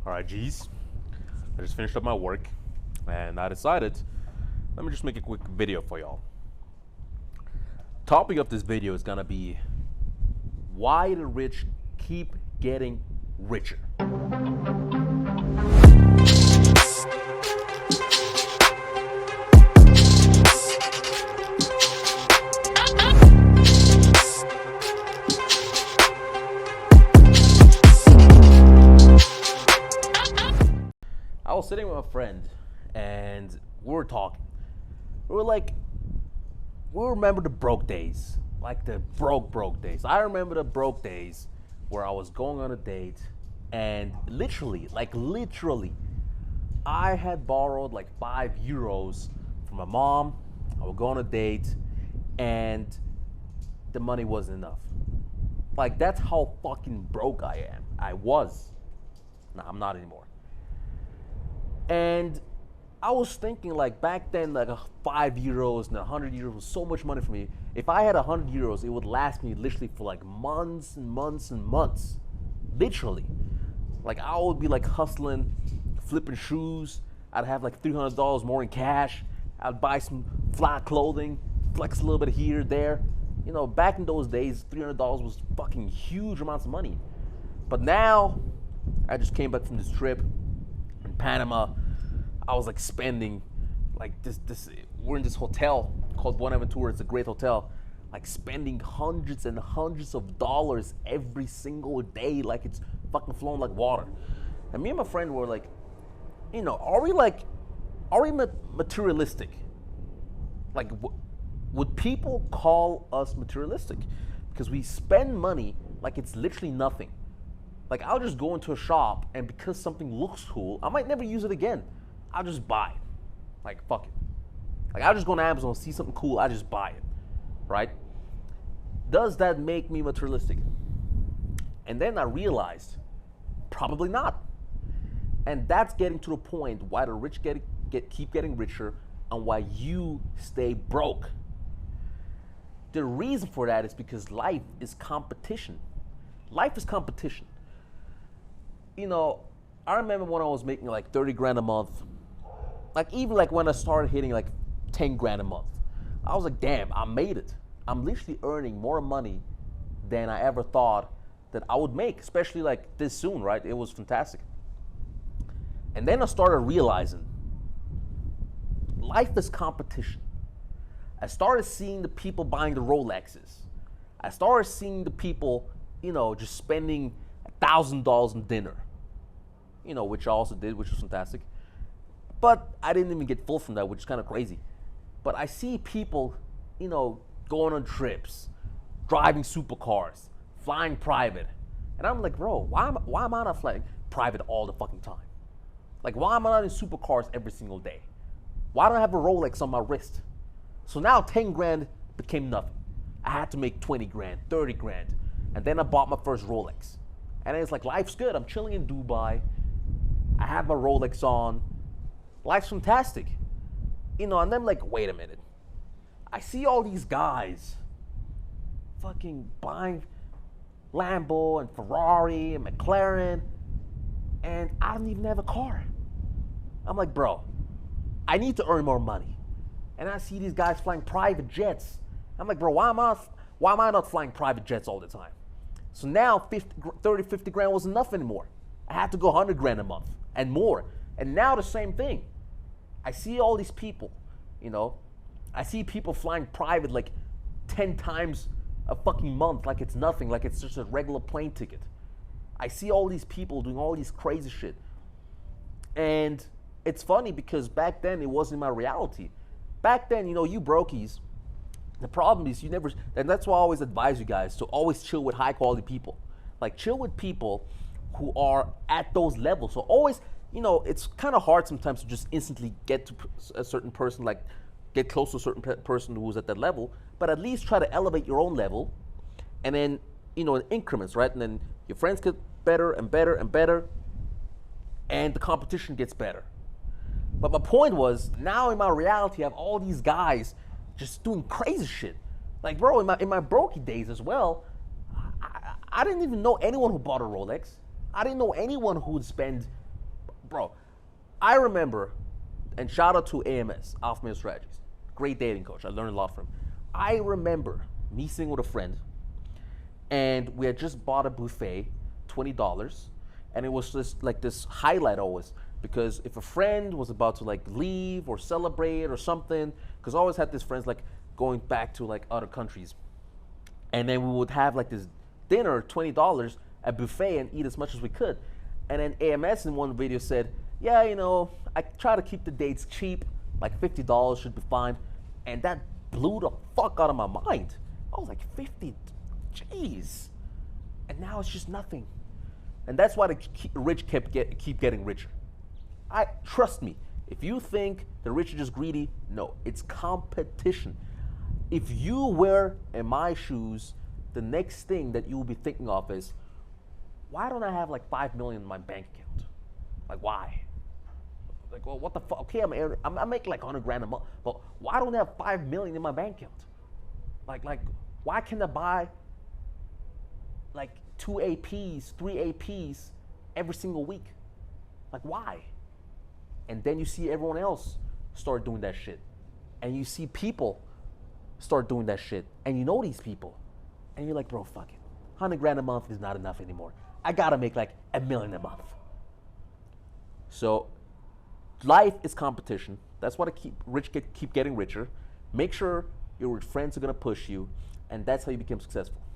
All right, G's. I just finished up my work and I decided, let me just make a quick video for y'all. Topic of this video is gonna be why the rich keep getting richer. I was sitting with a friend and we were talking. We remember the broke days, like the broke days. I remember the broke days where I was going on a date and literally, I had borrowed like €5 from my mom. I would go on a date and the money wasn't enough. Like, that's how fucking broke I am. I was. Nah, I'm not anymore. And I was thinking, like, back then, like €5 and €100 was so much money for me. If I had €100, it would last me literally for like months and months and months. Literally. Like, I would be like hustling, flipping shoes. I'd have like $300 more in cash. I'd buy some fly clothing, flex a little bit here, there. You know, back in those days, $300 was fucking huge amounts of money. But now, I just came back from this trip in Panama. I was like spending like this we're in this hotel called Buenaventura. It's a great hotel. Like spending hundreds and hundreds of dollars every single day, like it's fucking flowing like water. And me and my friend were like, you know, are we materialistic? Like, would people call us materialistic? Because we spend money like it's literally nothing. Like, I'll just go into a shop and because something looks cool, I might never use it again. I'll just buy it. Like, fuck it. Like, I'll just go on Amazon, see something cool, I just buy it, right? Does that make me materialistic? And then I realized, probably not. And that's getting to the point why the rich keep getting richer and why you stay broke. The reason for that is because life is competition. Life is competition. You know, I remember when I was making like 30 grand a month, like even like when I started hitting like 10 grand a month, I was like, damn, I made it. I'm literally earning more money than I ever thought that I would make, especially like this soon, right? It was fantastic. And then I started realizing life is competition. I started seeing the people buying the Rolexes. I started seeing the people, you know, just spending $1,000 on dinner, you know, which I also did, which was fantastic. But I didn't even get full from that, which is kind of crazy. But I see people, you know, going on trips, driving supercars, flying private. And I'm like, bro, why am I not flying private all the fucking time? Like, why am I not in supercars every single day? Why don't I have a Rolex on my wrist? So now 10 grand became nothing. I had to make 20 grand, 30 grand. And then I bought my first Rolex. And it's like, life's good. I'm chilling in Dubai. I have my Rolex on. Life's fantastic. You know, and then I'm like, wait a minute. I see all these guys fucking buying Lambo and Ferrari and McLaren, and I don't even have a car. I'm like, bro, I need to earn more money. And I see these guys flying private jets. I'm like, bro, why am I not flying private jets all the time? So now 50 grand wasn't enough anymore. I had to go 100 grand a month and more. And now the same thing. I see all these people, you know, I see people flying private like 10 times a fucking month like it's nothing, like it's just a regular plane ticket. I see all these people doing all these crazy shit. And it's funny because back then it wasn't my reality. Back then, you know, you brokies, the problem is you never, and that's why I always advise you guys to always chill with high quality people. Like, chill with people who are at those levels. So always, you know, it's kind of hard sometimes to just instantly get to a certain person, like get close to a certain person who's at that level, but at least try to elevate your own level, and then, you know, in increments, right? And then your friends get better and better and better, and the competition gets better. But my point was, now in my reality, I have all these guys just doing crazy shit. Like, bro, in my brokey days as well, I didn't even know anyone who bought a Rolex. I didn't know anyone who would spend bro, I remember, and shout out to AMS, Alpha Male Strategies. Great dating coach. I learned a lot from him. I remember me sitting with a friend, and we had just bought a buffet, $20, and it was just like this highlight always, because if a friend was about to like leave or celebrate or something, because I always had these friends like going back to like other countries, and then we would have like this dinner, $20 at buffet, and eat as much as we could. And then AMS in one video said, yeah, you know, I try to keep the dates cheap, like $50 should be fine. And that blew the fuck out of my mind. I was like, 50, jeez. And now it's just nothing. And that's why the rich keep getting richer. Trust me, if you think the rich are just greedy, no, it's competition. If you were in my shoes, the next thing that you will be thinking of is, why don't I have like 5 million in my bank account? Like, why? Like, well, what the fuck? Okay, I'm making like 100 grand a month, but why don't I have 5 million in my bank account? Like, why can't I buy like 2 APs, 3 APs every single week? Like, why? And then you see everyone else start doing that shit. And you see people start doing that shit. And you know these people. And you're like, bro, fuck it. 100 grand a month is not enough anymore. I gotta make like $1 million a month. So life is competition. That's why keep getting richer. Make sure your friends are gonna push you, and that's how you become successful.